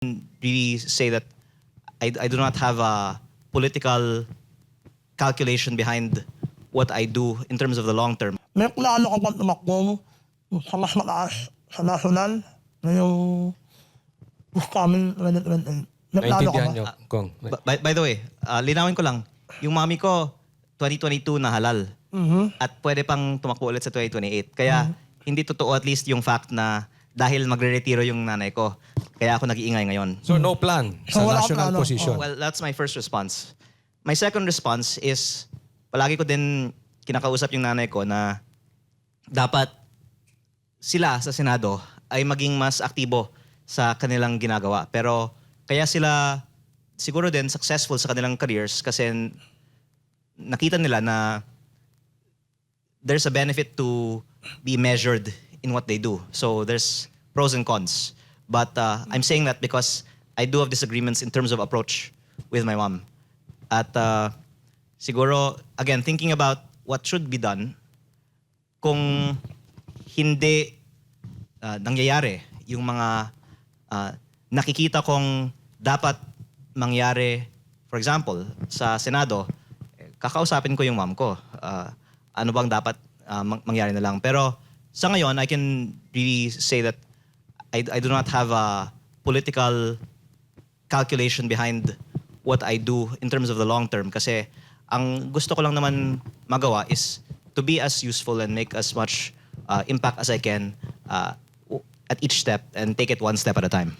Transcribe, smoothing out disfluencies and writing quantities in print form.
really say that I do not have a political calculation behind what I do in terms of the long term. May plano ka bang tumakbo sa mas mataas sa national na yung upcoming 2028? May plano ka Naintindihan ba? niyo, Kong. By the way, linawin ko lang, yung mami ko, 2022 na halal. At pwede pang tumakbo ulit sa 2028. Kaya hindi totoo at least yung fact na dahil magre-retiro yung nanay ko. Kaya ako nag-iingay ngayon. So no plan So, sa wala kang national plano. position. Well, that's my first response. My second response is, palagi ko din kinakausap yung nanay ko na dapat sila sa Senado ay maging mas aktibo sa kanilang ginagawa. Pero kaya sila siguro din successful sa kanilang careers kasi nakita nila na there's a benefit to be measured in what they do. So there's pros and cons. But I'm saying that because I do have disagreements in terms of approach with my mom. At siguro, again, thinking about what should be done, kung hindi nangyayari yung mga nakikita kong dapat mangyari, for example, sa Senado, kakausapin ko yung mom ko. Ano bang dapat mangyari na lang. Pero sa ngayon, I can really say that I do not have a political calculation behind what I do in terms of the long term. Kasi ang gusto ko lang naman magawa is to be as useful and make as much impact as I can at each step and take it one step at a time.